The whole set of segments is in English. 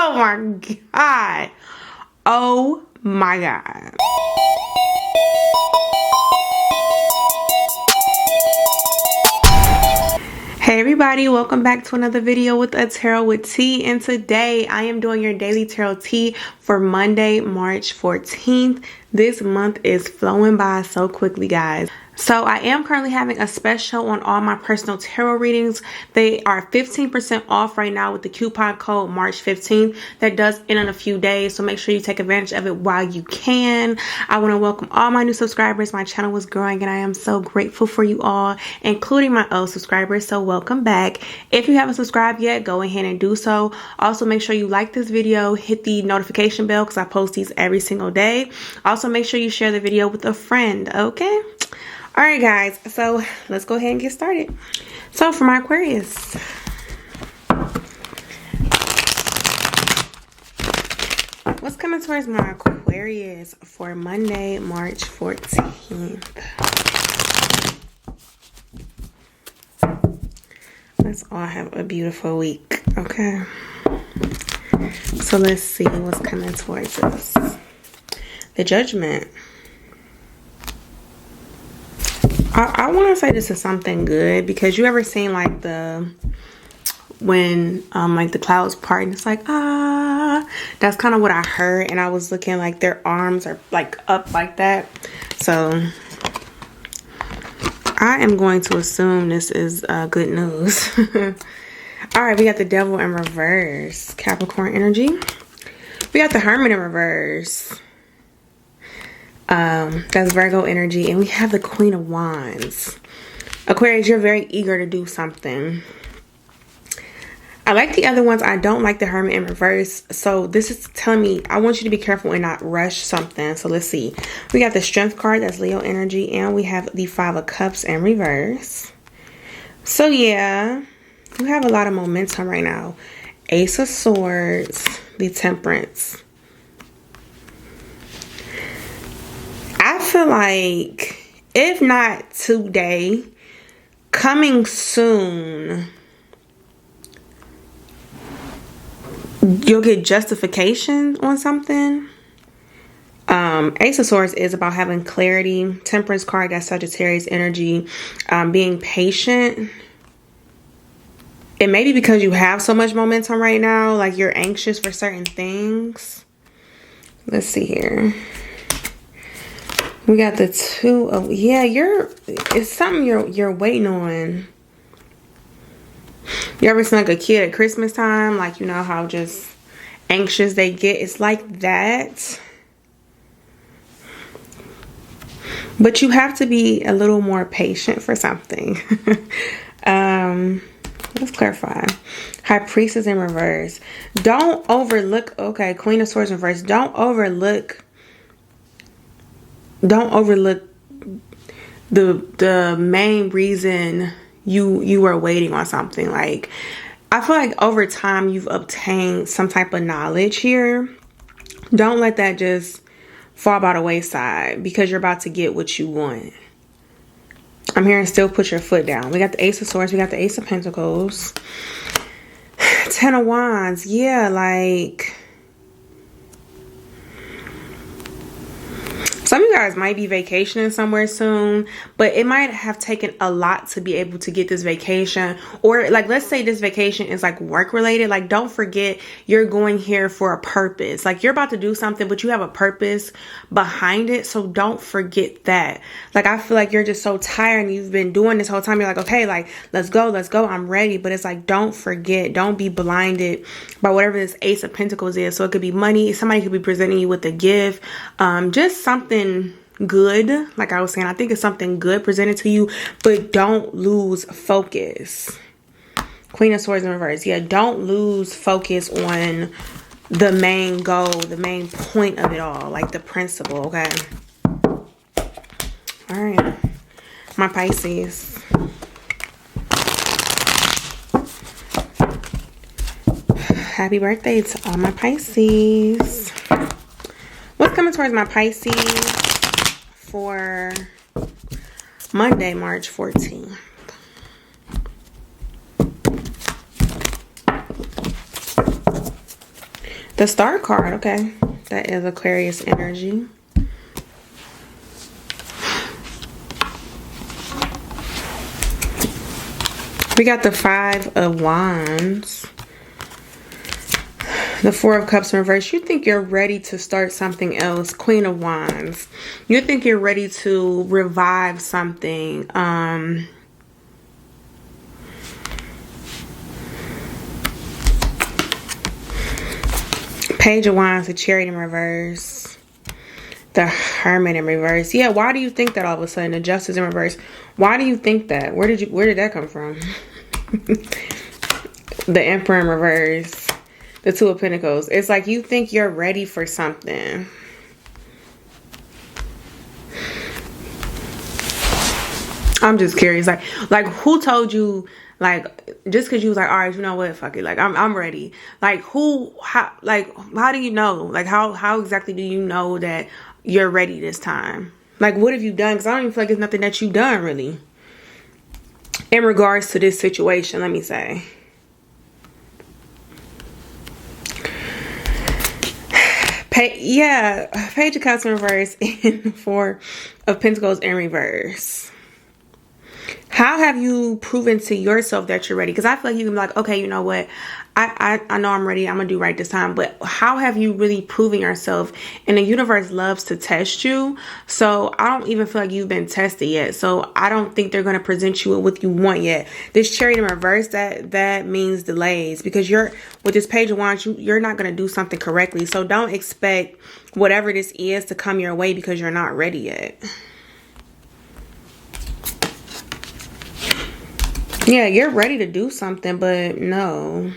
Oh my God. Oh my God. Hey everybody, welcome back to another video with a tarot with T, and today I am doing your daily tarot tea for Monday, March 14th. This month is flowing by so quickly, guys. So I am currently having a special on all my personal tarot readings. They are 15% off right now with the coupon code March 15th. That does end in a few days, so make sure you take advantage of it while you can. I want to welcome all my new subscribers. My channel was growing and I am so grateful for you all, including my old subscribers, so welcome back. If you haven't subscribed yet, go ahead and do so. Also, make sure you like this video, hit the notification bell because I post these every single day. Also, make sure you share the video with a friend, okay? All right, guys, so let's go ahead and get started. So for my Aquarius, what's coming towards my Aquarius for Monday, March 14th? Let's all have a beautiful week, okay? So let's see what's coming towards us. The Judgment. I want to say this is something good, because you ever seen like when like the clouds part and it's like, that's kind of what I heard, and I was looking like their arms are like up like that. So I am going to assume this is good news. All right, we got the Devil in reverse, Capricorn energy. We got the Hermit in reverse. That's Virgo energy, and we have the Queen of Wands. Aquarius, you're very eager to do something. I like the other ones. I don't like the Hermit in reverse. So this is telling me I want you to be careful and not rush something. So let's see. We got the Strength card, that's Leo energy, and we have the Five of Cups in reverse. So yeah, you have a lot of momentum right now. Ace of Swords, the Temperance. I feel like, if not today, coming soon, you'll get justification on something. Ace of Swords is about having clarity. Temperance card, that's Sagittarius energy. Being patient. It may be because you have so much momentum right now, like you're anxious for certain things. Let's see here. We got the Two of, yeah, it's something you're waiting on. You ever seen like a kid at Christmas time? Like, you know how just anxious they get? It's like that. But you have to be a little more patient for something. Let's clarify. High Priestess in reverse. Don't overlook, okay, Queen of Swords in reverse. Don't overlook the main reason you were waiting on something. Like, I feel like over time you've obtained some type of knowledge here. Don't let that just fall by the wayside because you're about to get what you want. I'm hearing still put your foot down. We got the Ace of Swords, we got the Ace of Pentacles, Ten of Wands. Yeah, like, some of you guys might be vacationing somewhere soon, but it might have taken a lot to be able to get this vacation. Or like, let's say this vacation is like work related. Like, don't forget you're going here for a purpose. Like, you're about to do something, but you have a purpose behind it. So don't forget that. Like, I feel like you're just so tired and you've been doing this whole time. You're like, okay, like, let's go. I'm ready. But it's like, don't forget, don't be blinded by whatever this Ace of Pentacles is. So it could be money. Somebody could be presenting you with a gift. Just something good. Like I was saying, I think it's something good presented to you, but don't lose focus. Queen of Swords in reverse. Yeah, don't lose focus on the main goal, the main point of it all, like the principle, okay? All right, my Pisces. Happy birthday to all my Pisces. What's coming towards my Pisces for Monday, March 14th? The Star card, okay. That is Aquarius energy. We got the Five of Wands. The Four of Cups in reverse. You think you're ready to start something else. Queen of Wands. You think you're ready to revive something. Page of Wands, the Chariot in reverse. The Hermit in reverse. Yeah, why do you think that all of a sudden? The Justice in reverse. Why do you think that? Where did that come from? The Emperor in reverse. The Two of Pentacles. It's like you think you're ready for something. I'm just curious. Like who told you, like, just because you was like, all right, you know what, fuck it, like I'm ready. Like how do you know? Like how exactly do you know that you're ready this time? Like what have you done? Because I don't even feel like it's nothing that you've done really in regards to this situation, let me say. Page of Cups in reverse and Four of Pentacles in reverse. How have you proven to yourself that you're ready? Because I feel like you can be like, okay, you know what? I know I'm ready. I'm going to do right this time. But how have you really proven yourself? And the universe loves to test you. So I don't even feel like you've been tested yet. So I don't think they're going to present you with what you want yet. This Chariot in reverse, that means delays. Because with this Page of Wands, you're not going to do something correctly. So don't expect whatever this is to come your way because you're not ready yet. Yeah, you're ready to do something, but no.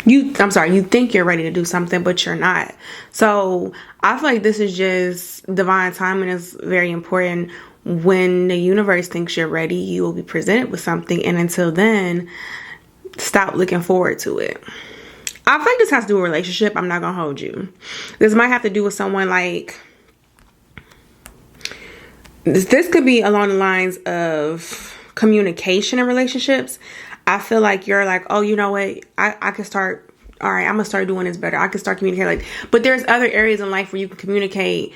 I'm sorry, you think you're ready to do something, but you're not. So I feel like this is just divine timing is very important. When the universe thinks you're ready, you will be presented with something. And until then, stop looking forward to it. I feel like this has to do with a relationship. I'm not going to hold you. This might have to do with someone like... This could be along the lines of communication in relationships. I feel like you're like, oh, you know what? I can start. All right, I'm going to start doing this better. I can start communicating. But there's other areas in life where you can communicate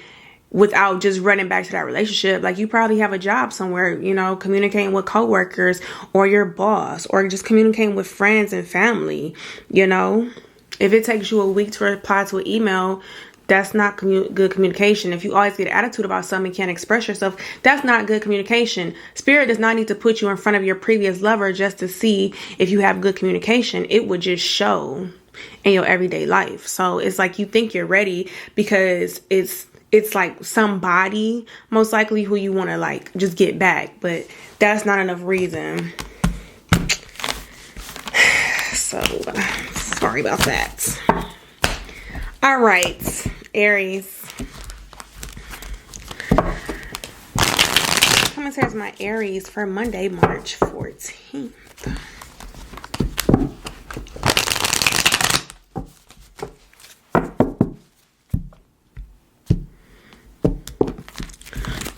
without just running back to that relationship. Like you probably have a job somewhere, you know, communicating with coworkers or your boss or just communicating with friends and family. You know, if it takes you a week to reply to an email, that's not good communication. If you always get an attitude about something and can't express yourself, that's not good communication. Spirit does not need to put you in front of your previous lover just to see if you have good communication. It would just show in your everyday life. So it's like you think you're ready because it's like somebody most likely who you want to like just get back. But that's not enough reason. So sorry about that. All right, Aries. Come here's my Aries for Monday, March 14th.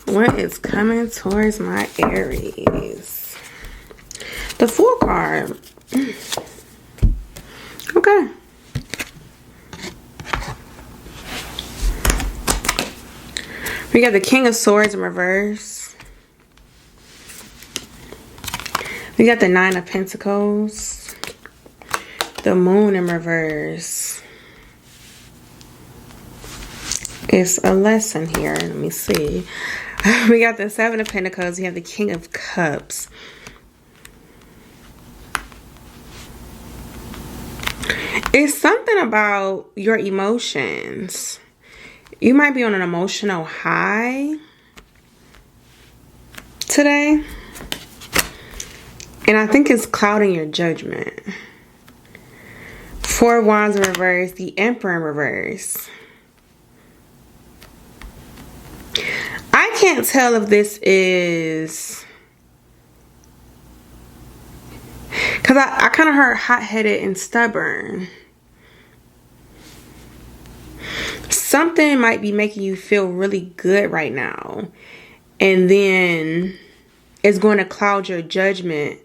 What is coming towards my Aries? The Fool card. Okay. We got the King of Swords in reverse. We got the Nine of Pentacles. The Moon in reverse. It's a lesson here. Let me see. We got the Seven of Pentacles. We have the King of Cups. It's something about your emotions. You might be on an emotional high today. And I think it's clouding your judgment. Four of Wands in reverse. The Emperor in reverse. I can't tell if this is... Because I kind of heard hot-headed and stubborn. Something might be making you feel really good right now. And then it's going to cloud your judgment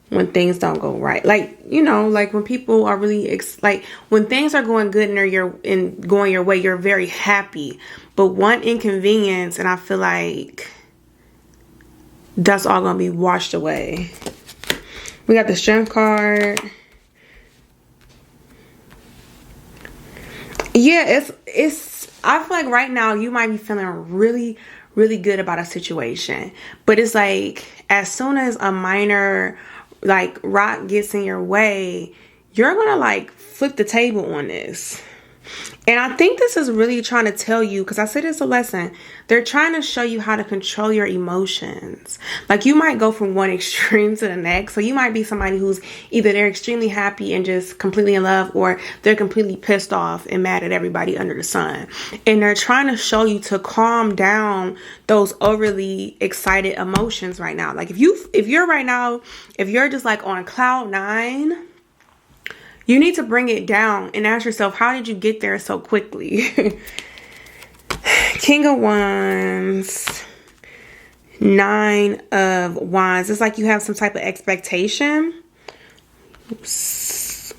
when things don't go right. Like, you know, like when people are really like when things are going good and going your way, you're very happy. But one inconvenience, and I feel like that's all gonna be washed away. We got the Strength card. Yeah, it's I feel like right now you might be feeling really, really good about a situation, but it's like as soon as a minor like rock gets in your way, you're gonna like flip the table on this. And I think this is really trying to tell you, because I said it's a lesson, they're trying to show you how to control your emotions. Like you might go from one extreme to the next. So you might be somebody who's either they're extremely happy and just completely in love, or they're completely pissed off and mad at everybody under the sun. And they're trying to show you to calm down those overly excited emotions right now. Like if you're right now, if you're just like on cloud nine, you need to bring it down and ask yourself, how did you get there so quickly? King of Wands, Nine of Wands. It's like you have some type of expectation. Oops.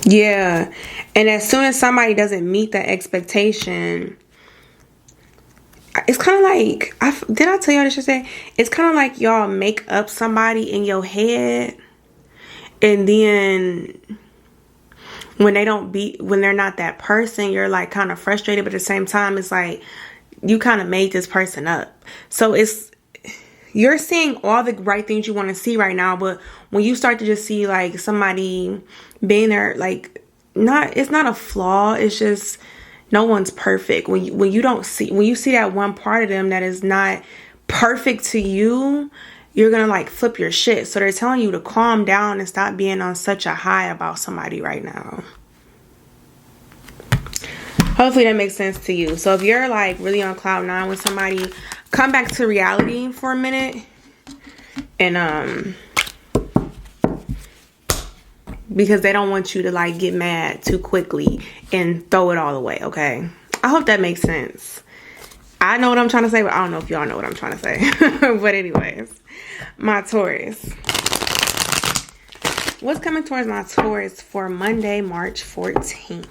Yeah. And as soon as somebody doesn't meet that expectation, it's kind of like, did I tell y'all this yesterday? It's kind of like y'all make up somebody in your head, and then when they're not that person, you're like kind of frustrated, but at the same time, it's like you kind of made this person up. So you're seeing all the right things you want to see right now, but when you start to just see like somebody being there, like it's not a flaw, it's just no one's perfect. When you see that one part of them that is not perfect to you, you're gonna like flip your shit. So they're telling you to calm down and stop being on such a high about somebody right now. Hopefully that makes sense to you. So if you're like really on cloud nine with somebody, come back to reality for a minute and because they don't want you to like get mad too quickly and throw it all away. Okay, I hope that makes sense. I know what I'm trying to say, but I don't know if y'all know what I'm trying to say. But anyways, my Taurus, what's coming towards my Taurus for Monday, March 14th?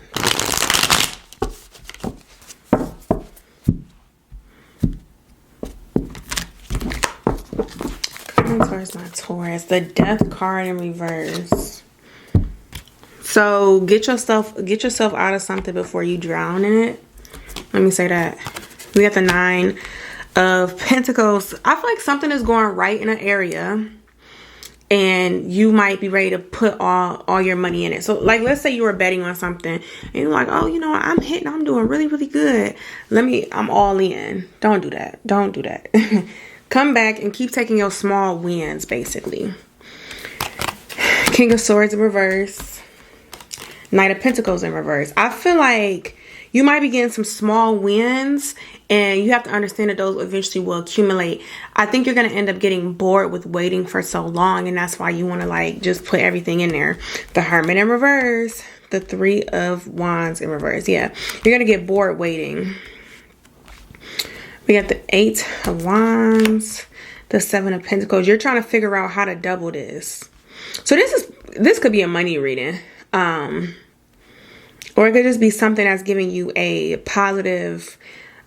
Coming towards my Taurus, the Death card in reverse. So get yourself out of something before you drown in it. Let me say that. We got the Nine of Pentacles. I feel like something is going right in an area, and you might be ready to put all your money in it. So like, let's say you were betting on something and you're like, oh, you know what? I'm doing really, really good. I'm all in. Don't do that. Don't do that. Come back and keep taking your small wins, basically. King of Swords in reverse. Knight of Pentacles in reverse. I feel like you might be getting some small wins, and you have to understand that those eventually will accumulate. I think you're going to end up getting bored with waiting for so long, and that's why you want to like just put everything in there. The Hermit in reverse. The Three of Wands in reverse. Yeah, you're going to get bored waiting. We got the Eight of Wands. The Seven of Pentacles. You're trying to figure out how to double this. So this could be a money reading. Or it could just be something that's giving you a positive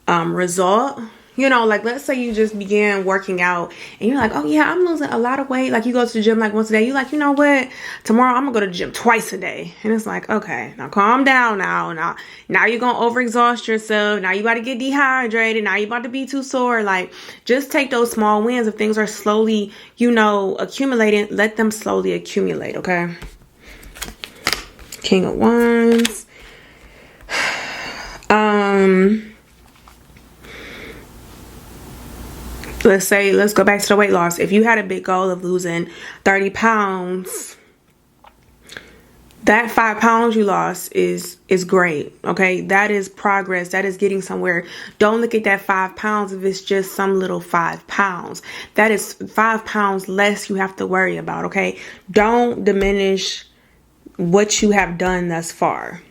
result. You know, like let's say you just began working out and you're like, oh yeah, I'm losing a lot of weight. Like you go to the gym like once a day. You're like, you know what? Tomorrow I'm gonna go to the gym twice a day. And it's like, okay, now calm down now. Now you're gonna overexhaust yourself. Now you about to get dehydrated. Now you about to be too sore. Like just take those small wins. If things are slowly, you know, accumulating, let them slowly accumulate, okay? King of Wands. Let's go back to the weight loss. If you had a big goal of losing 30 pounds, that 5 pounds you lost is great. Okay, that is progress. That is getting somewhere. Don't look at that 5 pounds if it's just some little 5 pounds. That is 5 pounds less you have to worry about. Okay, don't diminish what you have done thus far.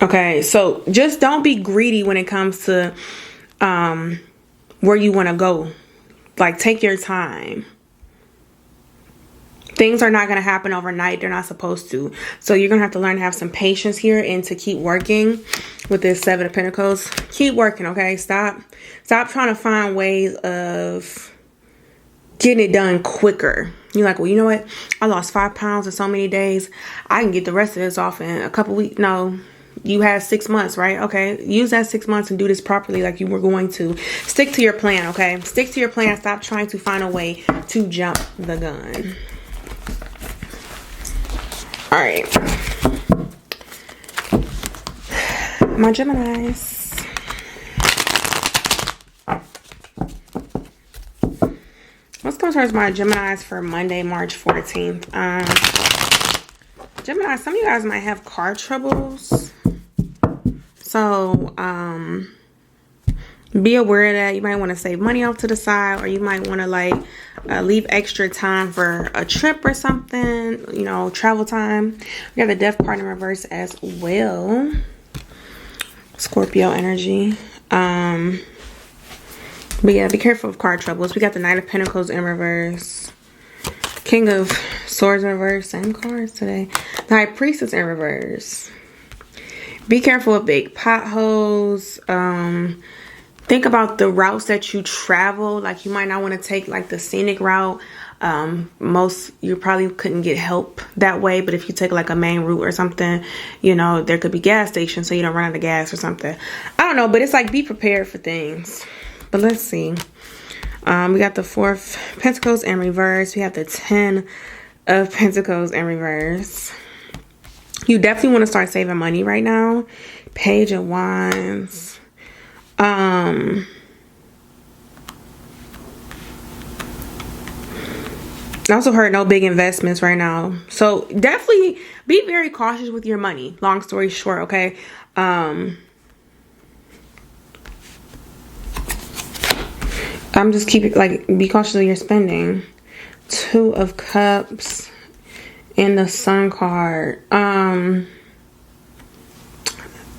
Okay, so just don't be greedy when it comes to where you want to go. Like, take your time. Things are not going to happen overnight. They're not supposed to. So you're going to have to learn to have some patience here and to keep working with this Seven of Pentacles. Keep working, okay? Stop trying to find ways of getting it done quicker. You're like, well, you know what? I lost 5 pounds in so many days. I can get the rest of this off in a couple weeks. No, you had 6 months, right? Okay, use that 6 months and do this properly like you were going to. Stick to your plan, okay? Stick to your plan. Stop trying to find a way to jump the gun. All right, my Geminis. Let's go towards my Geminis for Monday, March 14th. Gemini, some of you guys might have car troubles. So, be aware of that. You might want to save money off to the side, or you might want to like leave extra time for a trip or something, you know, travel time. We got the Death card in reverse as well. Scorpio energy. But yeah, be careful of car troubles. We got the Knight of Pentacles in reverse. King of Swords in reverse. Same cards today. The High Priestess in reverse. Be careful with big potholes. Think about the routes that you travel. Like, you might not want to take like the scenic route. You probably couldn't get help that way, but if you take like a main route or something, you know, there could be gas stations so you don't run out of gas or something. I don't know, but it's like, be prepared for things. But let's see. We got the Four of Pentacles in reverse. We have the Ten of Pentacles in reverse. You definitely want to start saving money right now. Page of Wands. I also heard no big investments right now. So definitely be very cautious with your money. Long story short, okay? I'm just keeping, like, be cautious of your spending. Two of Cups and the Sun card.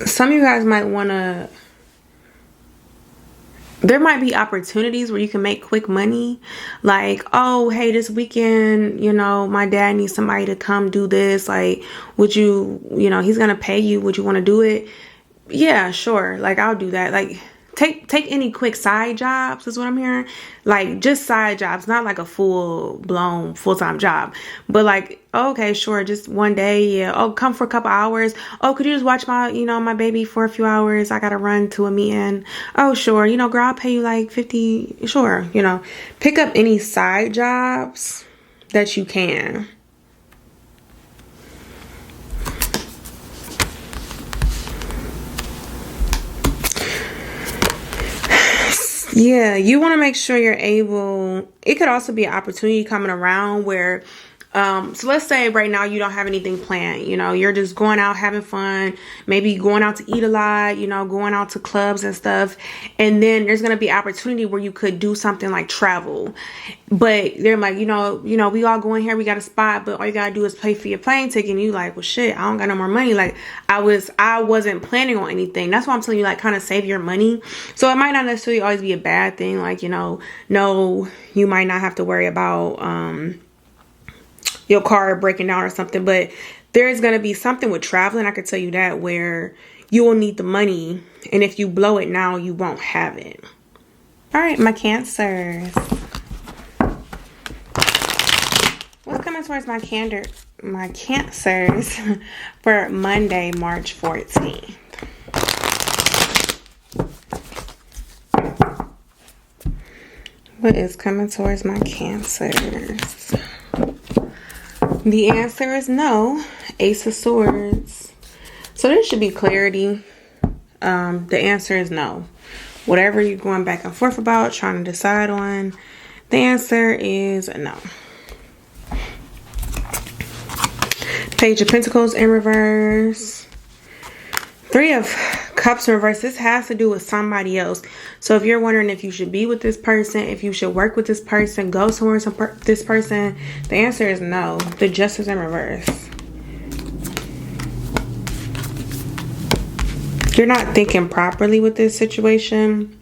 Some of you guys might want to, there might be opportunities where you can make quick money. Like, oh, hey, this weekend, you know, my dad needs somebody to come do this. Like, would you, you know, he's going to pay you. Would you want to do it? Yeah, sure. Like, I'll do that. Like, take any quick side jobs is what I'm hearing. Like, just side jobs, not like a full-blown full-time job. But like, okay, sure, just one day, yeah. Oh, come for a couple hours. Oh, could you just watch my, you know, my baby for a few hours? I gotta run to a meeting. Oh, sure, you know, girl, I'll pay you like 50. Sure, you know, pick up any side jobs that you can. Yeah, you want to make sure you're able. It could also be an opportunity coming around where, so let's say right now you don't have anything planned. You know, you're just going out having fun, maybe going out to eat a lot, you know, going out to clubs and stuff. And then there's going to be opportunity where you could do something like travel. But they're like, you know, we all going here, we got a spot, but all you got to do is pay for your plane ticket. And you like, well, shit, I don't got no more money. Like, I wasn't planning on anything. That's why I'm telling you, like, kind of save your money. So it might not necessarily always be a bad thing. Like, you know, no, you might not have to worry about, your car breaking down or something, but there is going to be something with traveling, I could tell you that, where you will need the money, and if you blow it now, you won't have it. All right, my Cancers. What's coming towards my Cancers for Monday, March 14th? What is coming towards my Cancers? The answer is no. Ace of Swords. So there should be clarity. The answer is no. Whatever you're going back and forth about, trying to decide on, the answer is no. Page of Pentacles in reverse. Three of Cups in reverse. This has to do with somebody else. So if you're wondering if you should be with this person, if you should work with this person, go somewhere with this person, the answer is no. The Justice in reverse. You're not thinking properly with this situation.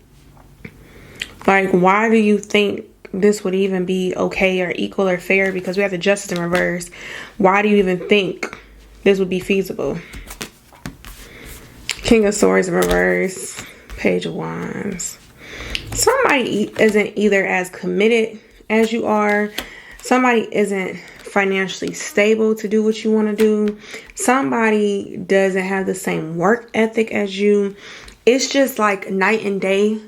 Like, why do you think this would even be okay or equal or fair? Because we have the Justice in reverse. Why do you even think this would be feasible? King of Swords in reverse. Page of Wands. Somebody isn't either as committed as you are. Somebody isn't financially stable to do what you want to do. Somebody doesn't have the same work ethic as you. It's just like night and day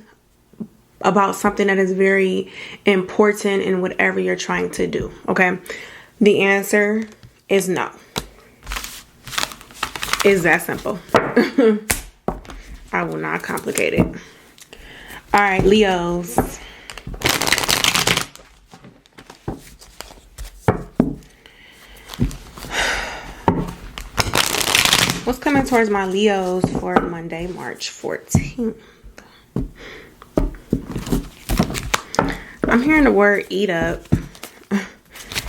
about something that is very important in whatever you're trying to do. Okay. The answer is no. It's that simple. I will not complicate it. All right, Leos. What's coming towards my Leos for Monday, March 14th? I'm hearing the word eat up.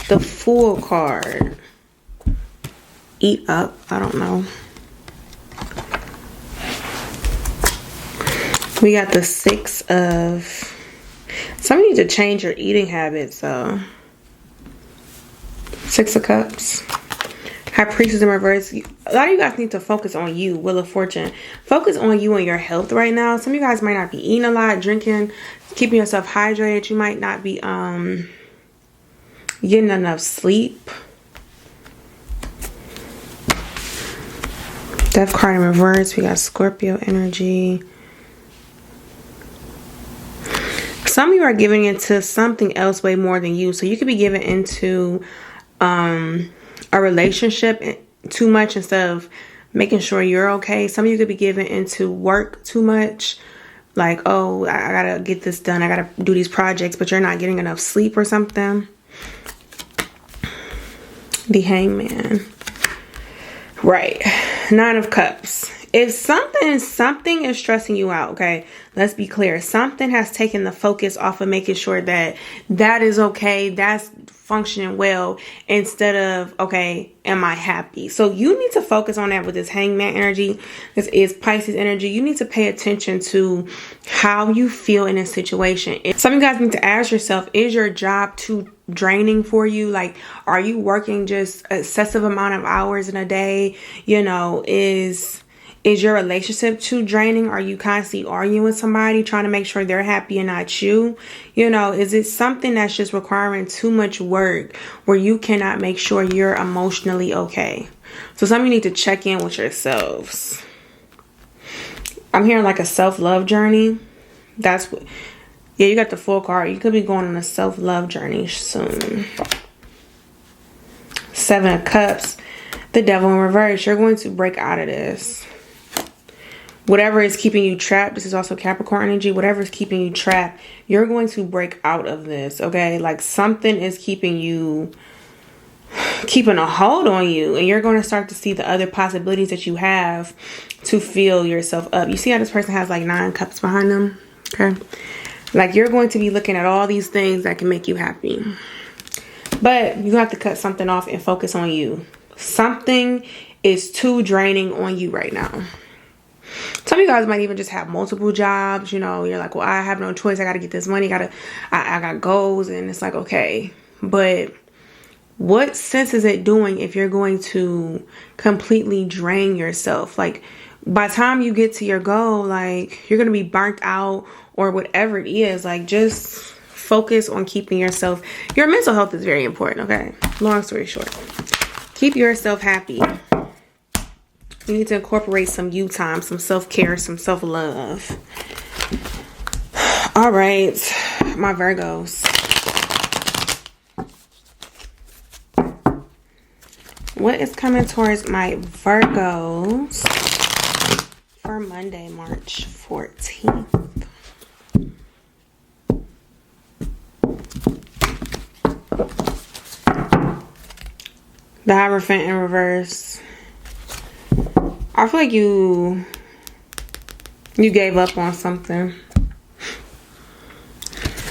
The Fool card. Eat up. I don't know. We got the 6 of... Some of you need to change your eating habits. So 6 of Cups. High Priestess in reverse. A lot of you guys need to focus on you. Wheel of Fortune. Focus on you and your health right now. Some of you guys might not be eating a lot, drinking, keeping yourself hydrated. You might not be getting enough sleep. Death card in reverse. We got Scorpio energy. Some of you are giving into something else way more than you. So you could be giving into a relationship too much instead of making sure you're okay. Some of you could be giving into work too much. Like, oh, I gotta get this done. I gotta do these projects, but you're not getting enough sleep or something. The Hangman. Right. 9 of Cups. If something is stressing you out, okay, let's be clear. Something has taken the focus off of making sure that that is okay, that's functioning well, instead of, okay, am I happy? So you need to focus on that with this Hangman energy. This is Pisces energy. You need to pay attention to how you feel in a situation. Some of you guys need to ask yourself, is your job too draining for you? Like, are you working just excessive amount of hours in a day? You know, is your relationship too draining? Are you constantly arguing with somebody, trying to make sure they're happy and not you? You know, is it something that's just requiring too much work where you cannot make sure you're emotionally okay? So some of you need to check in with yourselves. I'm hearing like a self-love journey. That's what, yeah, you got the Fool card. You could be going on a self-love journey soon. 7 of Cups. The Devil in reverse. You're going to break out of this. Whatever is keeping you trapped, this is also Capricorn energy. Whatever is keeping you trapped, you're going to break out of this, okay? Like something is keeping a hold on you, and you're going to start to see the other possibilities that you have to fill yourself up. You see how this person has like 9 cups behind them, okay? Like you're going to be looking at all these things that can make you happy. But you have to cut something off and focus on you. Something is too draining on you right now. Some of you guys might even just have multiple jobs. You know, you're like, well, I have no choice. I got to get this money. I got goals. And it's like, okay, but what sense is it doing if you're going to completely drain yourself? Like by the time you get to your goal, like you're going to be burnt out or whatever it is. Like just focus on keeping yourself. Your mental health is very important. Okay. Long story short, keep yourself happy. You need to incorporate some you time, some self-care, some self-love. All right, my Virgos. What is coming towards my Virgos for Monday, March 14th? The Hierophant in reverse. I feel like you gave up on something.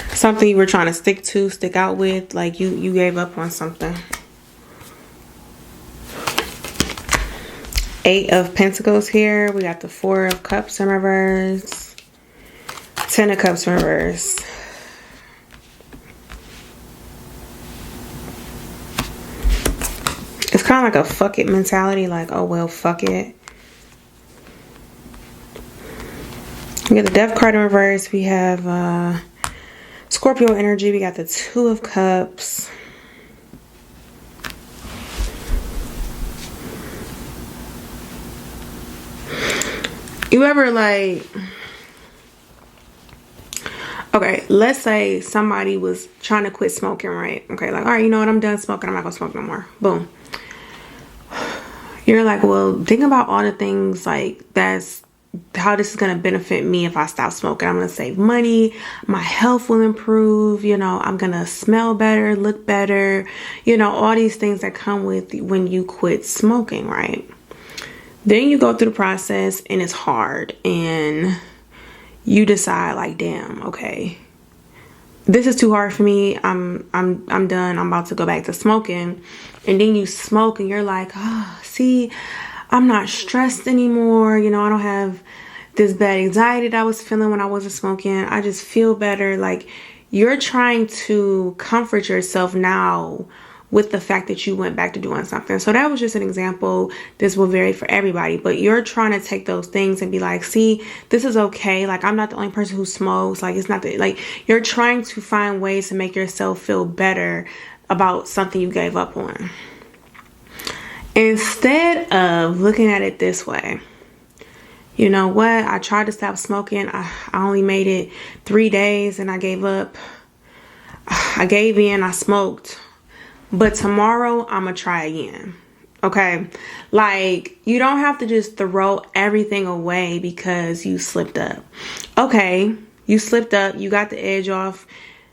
Something you were trying to stick out with. Like you gave up on something. 8 of Pentacles here. We got the 4 of Cups in reverse. Ten of Cups in reverse. It's kind of like a fuck it mentality. Like, oh, well, fuck it. We got the Death card in reverse. We have Scorpio energy. We got the Two of Cups. You ever like... Okay, let's say somebody was trying to quit smoking, right? Okay, like, all right, you know what? I'm done smoking. I'm not going to smoke no more. Boom. You're like, well, think about all the things like that's how this is going to benefit me if I stop smoking. I'm going to save money. My health will improve. You know, I'm going to smell better, look better. You know, all these things that come with when you quit smoking, right? Then you go through the process and it's hard and you decide like, damn, okay, this is too hard for me. I'm done. I'm about to go back to smoking. And then you smoke and you're like, oh, see, I'm not stressed anymore. You know, I don't have this bad anxiety that I was feeling when I wasn't smoking. I just feel better. Like, you're trying to comfort yourself now with the fact that you went back to doing something. So that was just an example. This will vary for everybody, but you're trying to take those things and be like, see, this is okay. Like, I'm not the only person who smokes. Like, it's not the, like, you're trying to find ways to make yourself feel better about something you gave up on. Instead of looking at it this way, you know what? I tried to stop smoking. I only made it 3 days and I gave up. I gave in. I smoked. But tomorrow, I'm going to try again. Okay? Like, you don't have to just throw everything away because you slipped up. Okay, you slipped up. You got the edge off.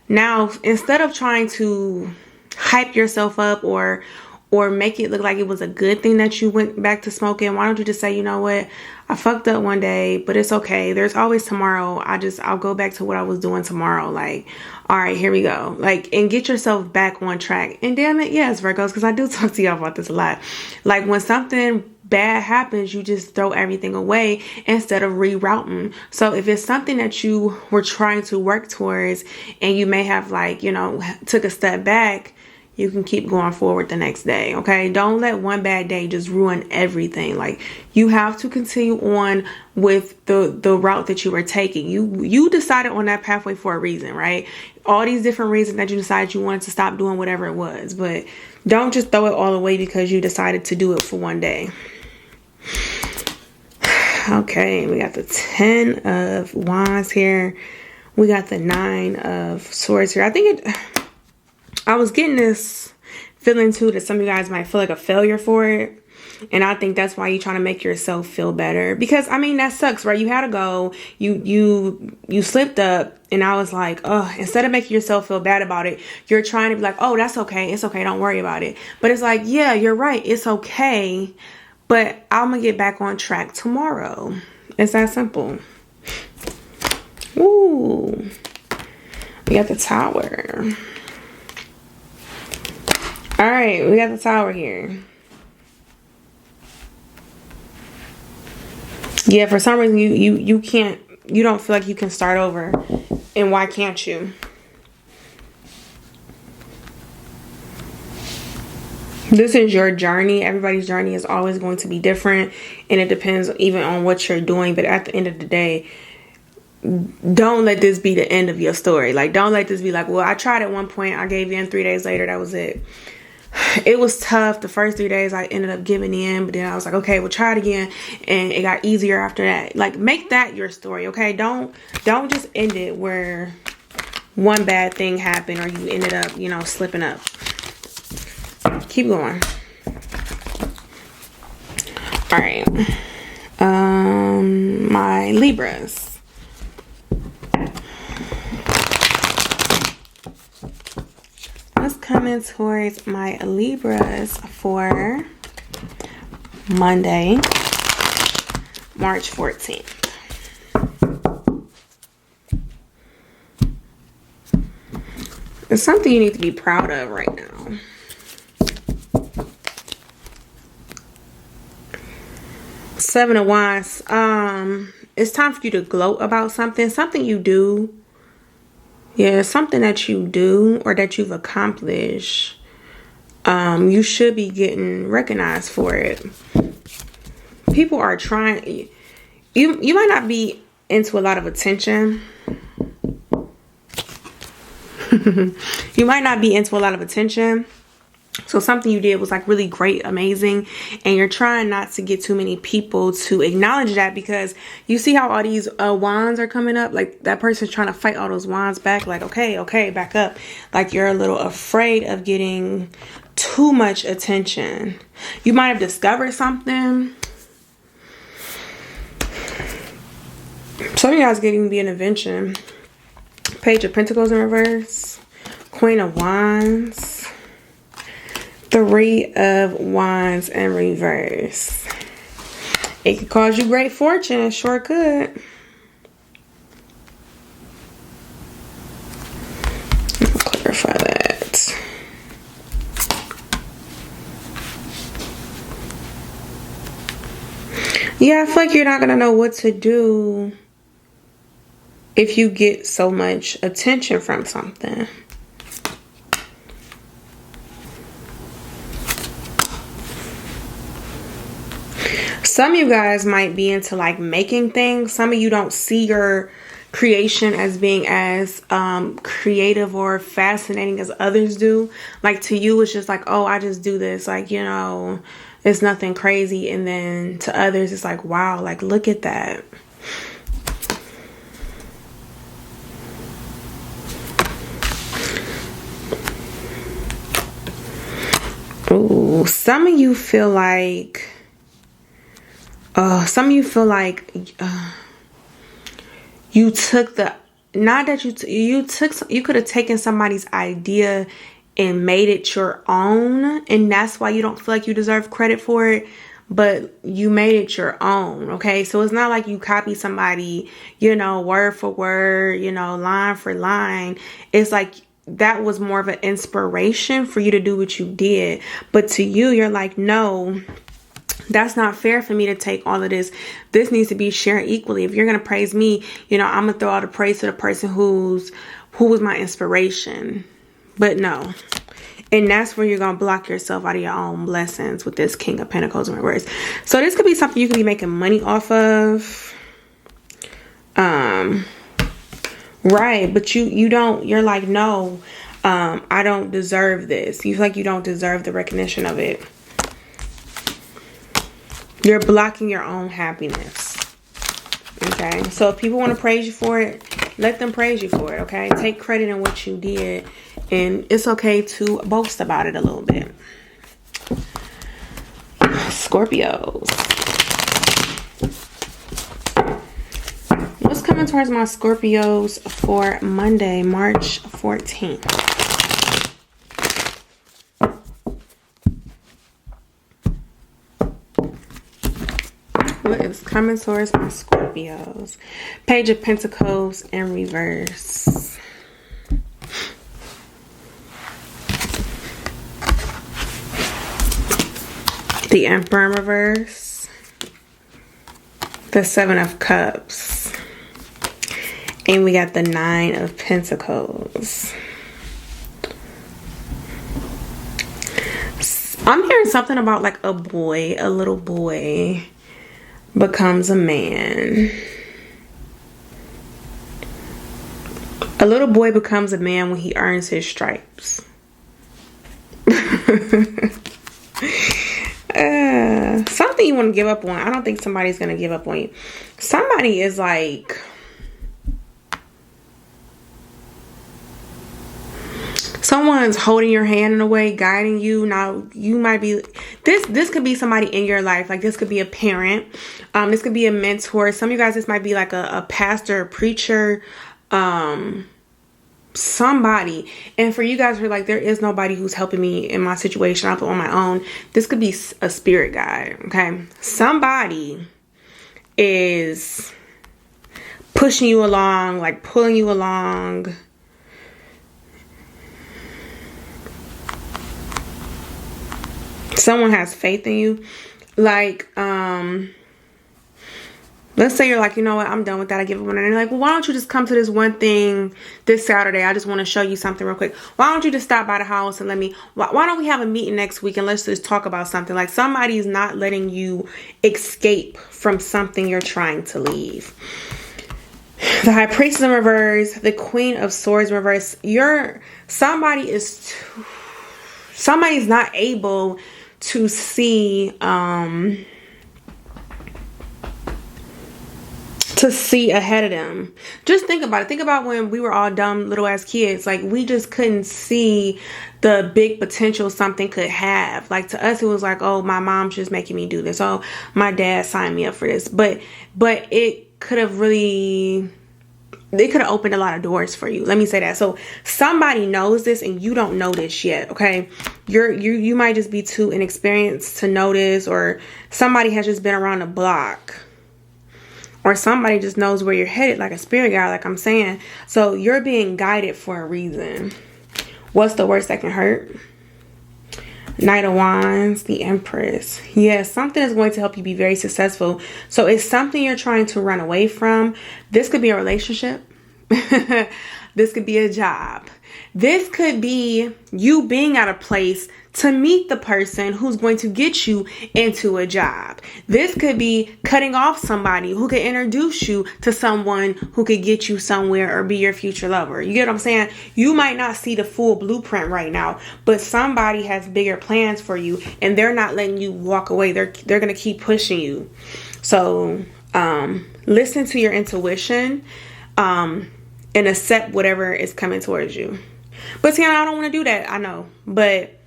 Now, instead of trying to hype yourself up or make it look like it was a good thing that you went back to smoking, why don't you just say, you know what? I fucked up one day, but it's okay. There's always tomorrow. I'll go back to what I was doing tomorrow. Like, all right, here we go. Like, and get yourself back on track. And damn it, yes, Virgos, because I do talk to y'all about this a lot. Like, when something bad happens, you just throw everything away instead of rerouting. So if it's something that you were trying to work towards and you may have, like, you know, took a step back, you can keep going forward the next day. Okay, don't let one bad day just ruin everything. Like, you have to continue on with the route that you were taking. You decided on that pathway for a reason, right? All these different reasons that you decided you wanted to stop doing whatever it was, but don't just throw it all away because you decided to do it for one day. Okay, we got the 10 of Wands here. We got the 9 of Swords here. I think I was getting this feeling too that some of you guys might feel like a failure for it. And I think that's why you're trying to make yourself feel better. Because, I mean, that sucks, right? You had to go. You slipped up. And I was like, oh, instead of making yourself feel bad about it, you're trying to be like, oh, that's okay. It's okay. Don't worry about it. But it's like, yeah, you're right. It's okay. But I'm going to get back on track tomorrow. It's that simple. Ooh. We got the Tower. All right, we got the Tower here. Yeah, for some reason you can't, you don't feel like you can start over. And why can't you? This is your journey. Everybody's journey is always going to be different, and it depends even on what you're doing. But at the end of the day, don't let this be the end of your story. Like, don't let this be like, well, I tried at one point, I gave in, 3 days later, that was it. It was tough. The first 3 days I ended up giving in, but then I was like, okay, we'll try it again, and it got easier after that. Like, make that your story, okay? Don't just end it where one bad thing happened or you ended up, you know, slipping up. Keep going. All right. My Libras. What's coming towards my Libras for Monday, March 14th? It's something you need to be proud of right now. it's time for you to gloat about something you do. Yeah, something that you do or that you've accomplished. You should be getting recognized for it. People are trying. You might not be into a lot of attention. You might not be into a lot of attention. So something you did was like really great, amazing, and you're trying not to get too many people to acknowledge that, because you see how all these wands are coming up. Like that person's trying to fight all those wands back. Like, okay, back up. Like you're a little afraid of getting too much attention. You might have discovered something. Some of you guys could even be an invention. Page of Pentacles in reverse. Queen of Wands. 3 of Wands in reverse. It could cause you great fortune. It sure could. I'll clarify that. Yeah, I feel like you're not going to know what to do if you get so much attention from something. Some of you guys might be into like making things. Some of you don't see your creation as being as creative or fascinating as others do. Like to you, it's just like, oh, I just do this. Like, you know, it's nothing crazy. And then to others, it's like, wow, like look at that. Ooh, some of you feel like you took the, not that you could have taken somebody's idea and made it your own, and that's why you don't feel like you deserve credit for it, but you made it your own. Okay, so it's not like you copy somebody, you know, word for word, you know, line for line. It's like that was more of an inspiration for you to do what you did, but to you, you're like, no, that's not fair for me to take all of this. This needs to be shared equally. If you're going to praise me, you know, I'm going to throw all the praise to the person who was my inspiration. But no. And that's where you're going to block yourself out of your own blessings with this King of Pentacles in reverse. So this could be something you could be making money off of. Right. But you're like, no, I don't deserve this. You feel like you don't deserve the recognition of it. You're blocking your own happiness. Okay. So if people want to praise you for it, let them praise you for it. Okay. Take credit in what you did. And it's okay to boast about it a little bit. Scorpios. What's coming towards my Scorpios for Monday, March 14th? What is coming towards my Scorpios? Page of Pentacles in reverse. The Emperor in reverse. The 7 of Cups. And we got the 9 of Pentacles. I'm hearing something about like a little boy becomes a man. A little boy becomes a man when he earns his stripes. Something you want to give up on. I don't think somebody's going to give up on you. Somebody is like, someone's holding your hand in a way, guiding you. Now, you might be, this could be somebody in your life. Like, this could be a parent. This could be a mentor. Some of you guys, this might be like a pastor, a preacher, somebody. And for you guys who are like, there is nobody who's helping me in my situation, I'm on my own. This could be a spirit guide. Okay. Somebody is pushing you along, like pulling you along. Someone has faith in you. Like Let's say you're like, you know what, I'm done with that. I give up on it. And you're like, well, why don't you just come to this one thing this Saturday? I just want to show you something real quick. Why don't you just stop by the house and why don't we have a meeting next week and let's just talk about something? Like, somebody's not letting you escape from something you're trying to leave. The High Priestess in reverse, the Queen of Swords in reverse. Somebody's not able to see ahead of them. Just think about it. Think about when we were all dumb little ass kids. Like, we just couldn't see the big potential something could have. Like, to us it was like, oh, my mom's just making me do this. Oh, my dad signed me up for this. But it could have opened a lot of doors for you. Let me say that. So somebody knows this and you don't know this yet. Okay. You might just be too inexperienced to notice, or somebody has just been around the block, or somebody just knows where you're headed, like a spirit guide, like I'm saying. So you're being guided for a reason. What's the worst that can hurt? Knight of Wands, the Empress. Yes, something is going to help you be very successful. So it's something you're trying to run away from. This could be a relationship. This could be a job. This could be you being at a place to meet the person who's going to get you into a job. This could be cutting off somebody who could introduce you to someone who could get you somewhere or be your future lover. You get what I'm saying? You might not see the full blueprint right now, but somebody has bigger plans for you and they're not letting you walk away. They're going to keep pushing you. So listen to your intuition and accept whatever is coming towards you. But Tiana, I don't want to do that. I know, but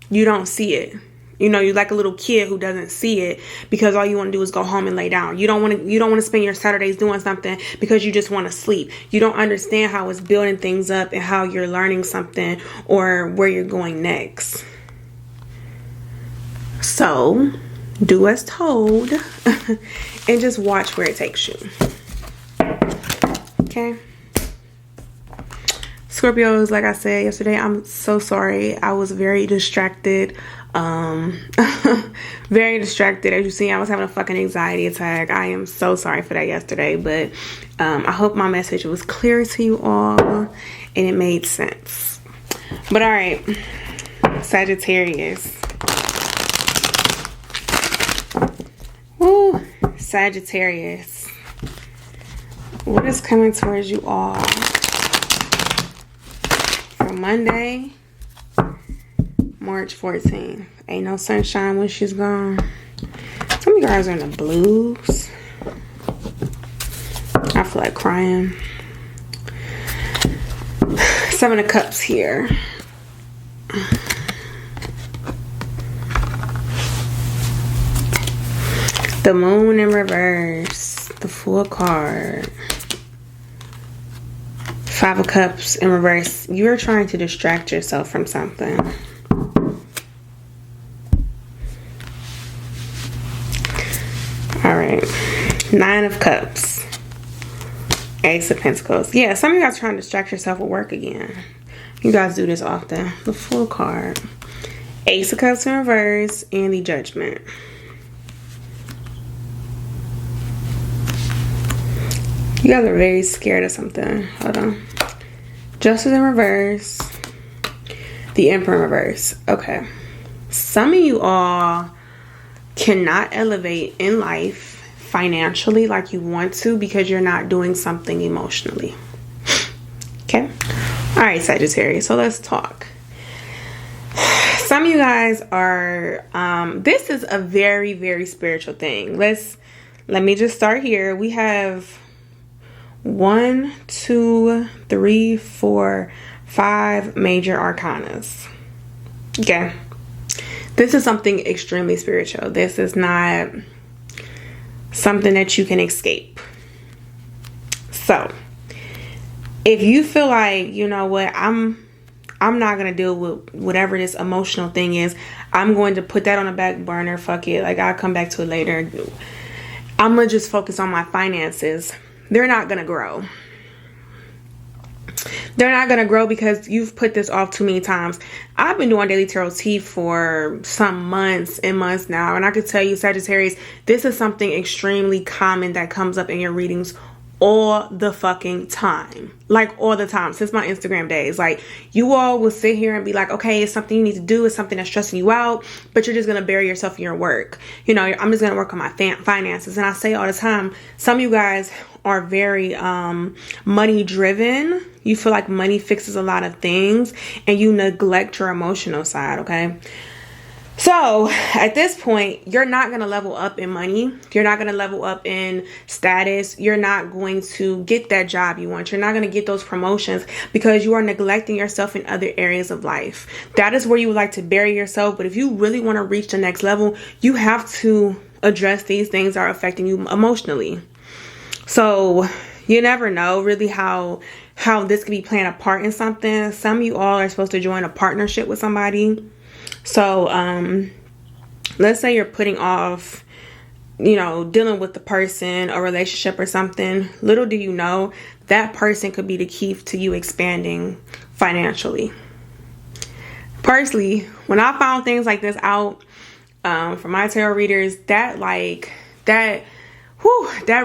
you don't see it. You know, you're like a little kid who doesn't see it because all you want to do is go home and lay down. You don't want to spend your Saturdays doing something because you just want to sleep. You don't understand how it's building things up and how you're learning something or where you're going next. So do as told and just watch where it takes you. Okay. Scorpios, like I said yesterday, I'm so sorry. I was very distracted. Very distracted. As you see, I was having a fucking anxiety attack. I am so sorry for that yesterday. But I hope my message was clear to you all and it made sense. But all right, Sagittarius. Woo, Sagittarius. What is coming towards you all? Monday, March 14th. Ain't no sunshine when she's gone. Some of you guys are in the blues. I feel like crying. Seven of Cups here. The Moon in reverse. The Fool card. Five of Cups in reverse. You're trying to distract yourself from something. All right. Nine of Cups. Ace of Pentacles. Yeah, some of you guys are trying to distract yourself with work again. You guys do this often. The Fool card. Ace of Cups in reverse and the Judgment. You guys are very scared of something. Hold on. Justice in reverse. The Emperor in reverse. Okay. Some of you all cannot elevate in life financially like you want to because you're not doing something emotionally. Okay. All right, Sagittarius. So let's talk. Some of you guys are, this is a very, very spiritual thing. Let me just start here. We have 1, 2, 3, 4, 5 major arcanas. Okay. This is something extremely spiritual. This is not something that you can escape. So, if you feel like, you know what, I'm not going to deal with whatever this emotional thing is. I'm going to put that on the back burner. Fuck it. Like, I'll come back to it later. I'm going to just focus on my finances. They're not going to grow. they're not going to grow because you've put this off too many times. I've been doing daily tarot tea for some months and months now, and I could tell you, Sagittarius, this is something extremely common that comes up in your readings all the fucking time. Like all the time since my Instagram days. Like, you all will sit here and be like, okay, it's something you need to do, it's something that's stressing you out, but you're just gonna bury yourself in your work. You know, I'm just gonna work on my finances. And I say all the time, some of you guys are very money driven. You feel like money fixes a lot of things and you neglect your emotional side. Okay, so at this point, you're not going to level up in money. You're not going to level up in status. You're not going to get that job you want. You're not going to get those promotions because you are neglecting yourself in other areas of life. That is where you would like to bury yourself. But if you really want to reach the next level, you have to address these things that are affecting you emotionally. So you never know really how this could be playing a part in something. Some of you all are supposed to join a partnership with somebody. So, let's say you're putting off, you know, dealing with the person, a relationship or something. Little do you know, that person could be the key to you expanding financially. Personally, when I found things like this out, for my tarot readers, that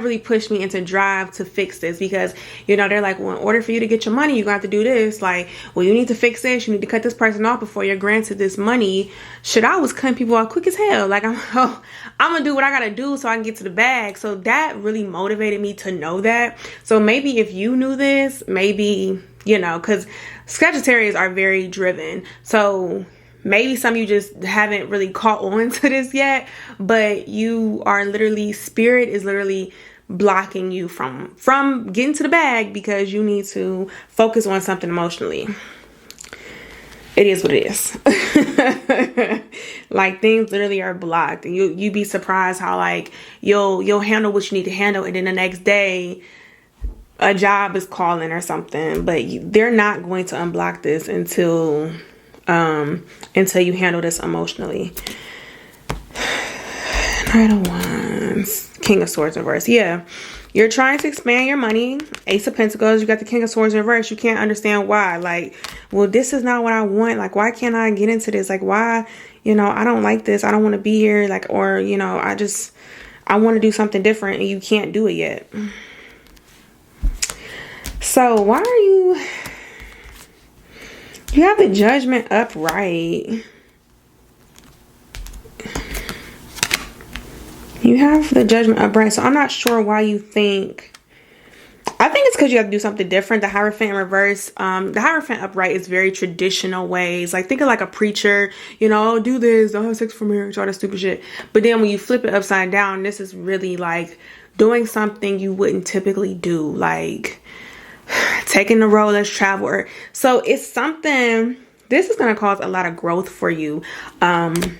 really pushed me into drive to fix this, because, you know, they're like, well, in order for you to get your money, you're going to have to do this. Like, well, you need to fix this. You need to cut this person off before you're granted this money. Shit, I was cutting people off quick as hell. Like, I'm going to do what I got to do so I can get to the bag. So that really motivated me to know that. So maybe if you knew this, maybe, you know, because Sagittarius are very driven. So maybe some of you just haven't really caught on to this yet, but you are literally, spirit is literally blocking you from getting to the bag because you need to focus on something emotionally. It is what it is. Like, things literally are blocked, and you'd be surprised how, like, you'll handle what you need to handle, and then the next day a job is calling or something, but they're not going to unblock this until you handle this emotionally. Knight of Wands, King of Swords reverse. Yeah, you're trying to expand your money. Ace of Pentacles, you got the King of Swords reverse. You can't understand why. Like, well, this is not what I want. Like, why can't I get into this? Like, why, you know, I don't like this. I don't want to be here. Like, or, you know, I want to do something different, and you can't do it yet. So why are you have the Judgment upright? You have the Judgment upright. So I'm not sure why you think. I think it's because you have to do something different. The Hierophant in reverse. The Hierophant upright is very traditional ways. Like, think of like a preacher. You know, do this, don't have sex for marriage, all that stupid shit. But then when you flip it upside down, this is really like doing something you wouldn't typically do. Like taking the road less traveled. So it's something, this is going to cause a lot of growth for you. And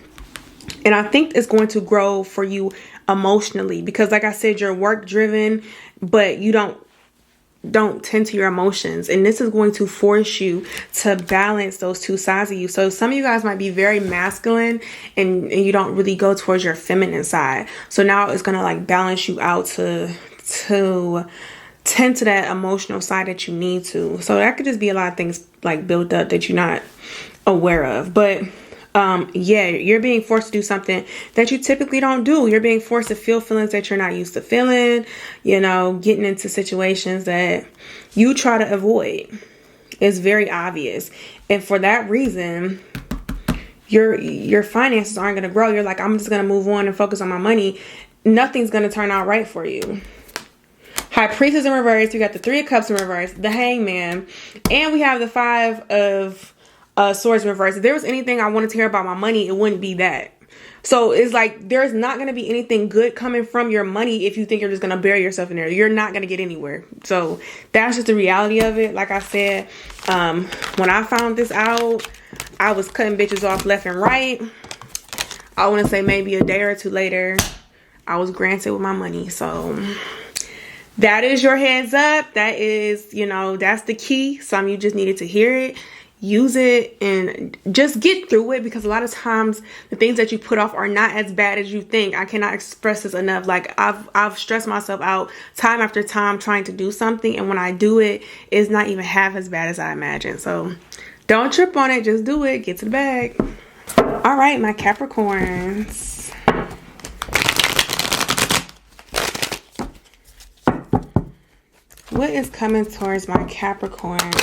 I think it's going to grow for you emotionally, because like I said, you're work driven, but you don't tend to your emotions. And this is going to force you to balance those two sides of you. So some of you guys might be very masculine and you don't really go towards your feminine side. So now it's going to like balance you out to tend to that emotional side that you need to. So that could just be a lot of things like built up that you're not aware of. But yeah, you're being forced to do something that you typically don't do. You're being forced to feel feelings that you're not used to feeling, you know, getting into situations that you try to avoid. It's very obvious. And for that reason, your finances aren't going to grow. You're like, I'm just going to move on and focus on my money. Nothing's going to turn out right for you. High Priestess in reverse. We got the Three of Cups in reverse, the Hangman, and we have the Five of Swords in reverse. If there was anything I wanted to hear about my money, it wouldn't be that. So it's like, there's not going to be anything good coming from your money if you think you're just going to bury yourself in there. You're not going to get anywhere. So that's just the reality of it. Like I said, when I found this out, I was cutting bitches off left and right. I want to say maybe a day or two later, I was granted with my money. So that is your heads up. That is, you know, that's the key. Some of you just needed to hear it. use it and just get through it, because a lot of times the things that you put off are not as bad as you think. I cannot express this enough. Like I've stressed myself out time after time trying to do something, and when I do it, it's not even half as bad as I imagined. So don't trip on it, just do it, get to the bag. All right, my Capricorns. What is coming towards my Capricorns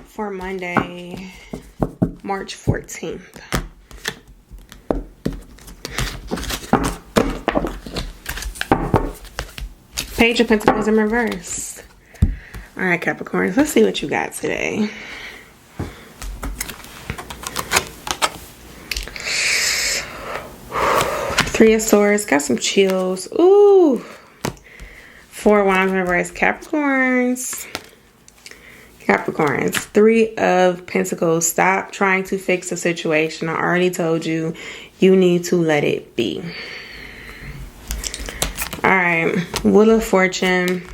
for Monday, March 14th? Page of Pentacles in reverse. All right, Capricorns, let's see what you got today. Three of Swords, got some chills. Ooh. Four of Wands in reverse. Capricorns. Capricorns. Three of Pentacles. Stop trying to fix a situation. I already told you, you need to let it be. Alright. Wheel of Fortune.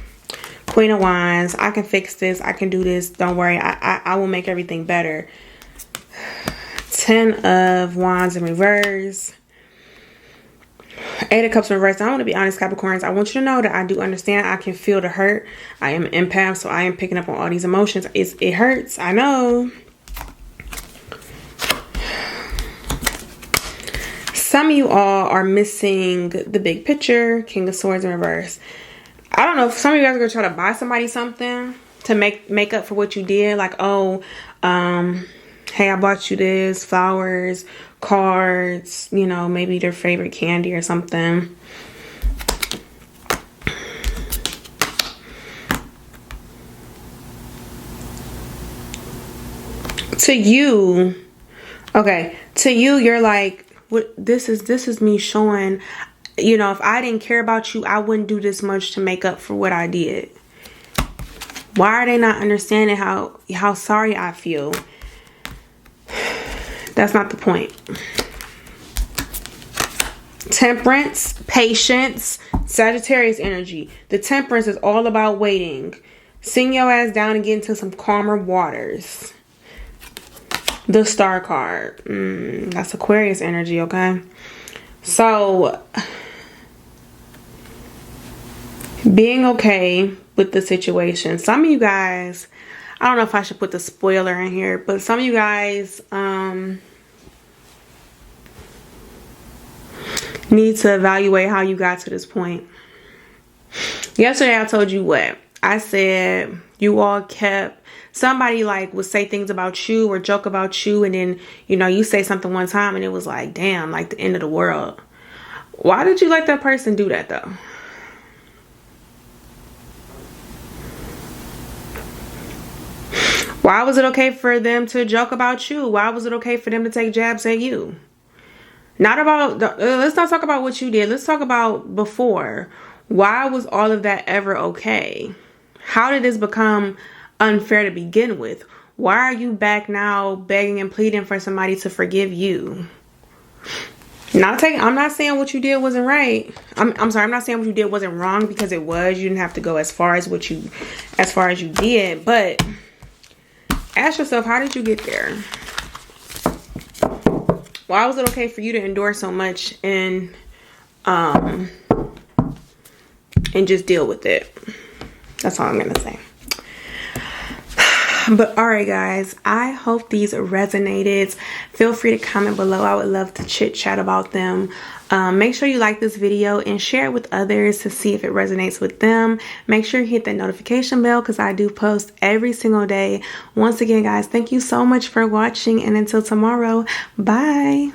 Queen of Wands. I can fix this. I can do this. Don't worry. I will make everything better. Ten of Wands in reverse. Eight of Cups in reverse. I want to be honest, Capricorns. I want you to know that I do understand. I can feel the hurt. I am an empath, so I am picking up on all these emotions. It hurts. I know. Some of you all are missing the big picture. King of Swords in reverse. I don't know if some of you guys are going to try to buy somebody something to make up for what you did. Like, oh, hey, I bought you this, flowers, cards, you know, maybe their favorite candy or something. To you, okay, to you, you're like, what? This is me showing, you know, if I didn't care about you, I wouldn't do this much to make up for what I did. Why are they not understanding how sorry I feel? That's not the point. Temperance, patience, Sagittarius energy. The Temperance is all about waiting. Sing your ass down and get into some calmer waters. The Star card. That's Aquarius energy, okay? So, being okay with the situation. Some of you guys, I don't know if I should put the spoiler in here, but some of you guys need to evaluate how you got to this point. Yesterday I told you what? I said you all kept, somebody like would say things about you or joke about you, and then, you know, you say something one time and it was like, damn, like the end of the world. Why did you let that person do that though? Why was it okay for them to joke about you? Why was it okay for them to take jabs at you? Not about, let's not talk about what you did. Let's talk about before. Why was all of that ever okay? How did this become unfair to begin with? Why are you back now begging and pleading for somebody to forgive you? I'm not saying what you did wasn't right. I'm sorry, I'm not saying what you did wasn't wrong, because it was. You didn't have to go as far as you did, but ask yourself, how did you get there? Why was it okay for you to endure so much and just deal with it? That's all I'm gonna say. But all right, guys, I hope these resonated. Feel free to comment below. I would love to chit chat about them. Make sure you like this video and share it with others to see if it resonates with them. Make sure you hit that notification bell, because I do post every single day. Once again, guys, thank you so much for watching, and until tomorrow, bye.